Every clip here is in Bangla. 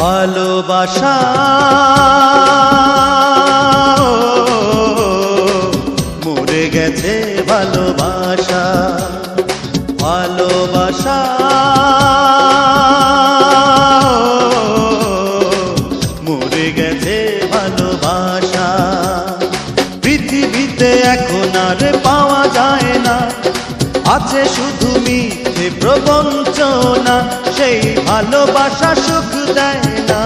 ভালোবাসা মরে গেছে ভালোবাসা, ভালোবাসা মরে গেছে ভালোবাসা। পৃথিবীতে এখন আর পাওয়া যায় না, আছে শুধু মিথ্যে প্রবঞ্চনা, সেই ভালোবাসা সুখ দেয় না।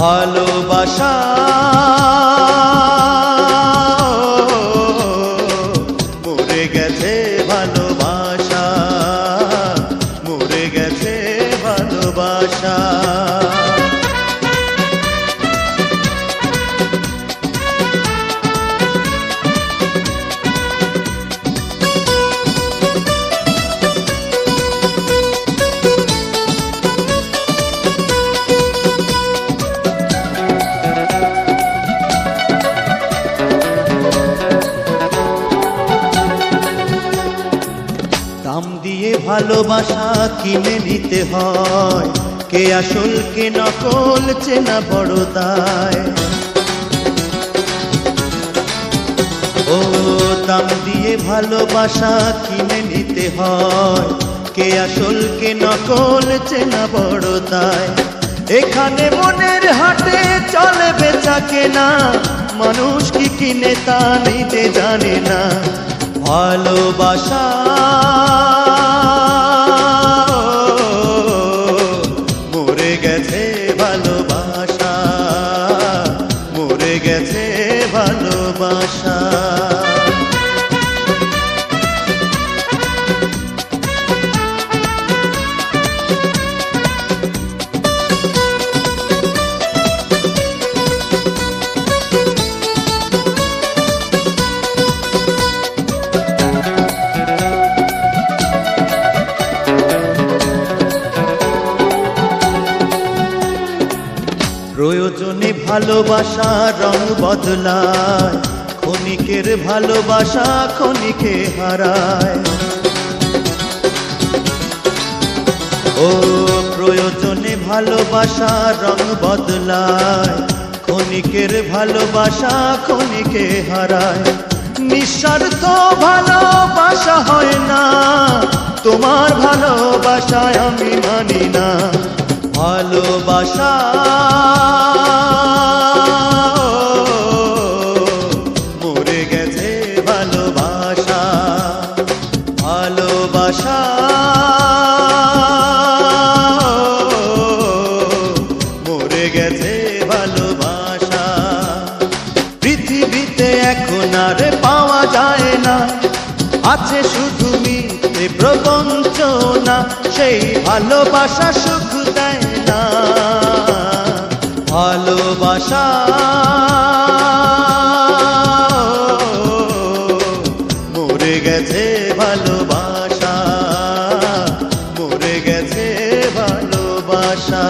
ভালোবাসা মরে গেছে ভালোবাসা, মরে গেছে ভালোবাসা। দাম দিয়ে ভালোবাসা কিনে নিতে হয়, কে আসল কে নকল চেনা বড় দায়। ও দাম দিয়ে ভালোবাসা কিনে নিতে হয়, কে আসল কে নকল চেনা বড় দায়। এখানে মনের হাটে চলে বেচা কেনা, মানুষ কি কিনে তা নিজে জানে না। ভালোবাসা মরে গেছে ভালোবাসা, মরে গেছে ভালোবাসা। প্রয়োজনে ভালোবাসা রং বদলায়, ক্ষণিকের ভালোবাসা ক্ষণিকে হারায়। ও প্রয়োজনে ভালোবাসা রং বদলায়, ক্ষণিকের ভালোবাসা ক্ষণিকে হারায়। নিঃস্বার্থ ভালোবাসা হয় না, তোমার ভালোবাসায় আমি মানি না। ভালোবাসা মরে গেছে ভালোবাসা, ভালোবাসা মরে গেছে ভালোবাসা। পৃথিবীতে এখন আর পাওয়া যায় না, আছে শুধু মিথ্যে প্রবঞ্চনা, সেই ভালোবাসা সুখ দেয় না। ভালোবাসা মরে গেছে ভালোবাসা, মরে গেছে ভালোবাসা।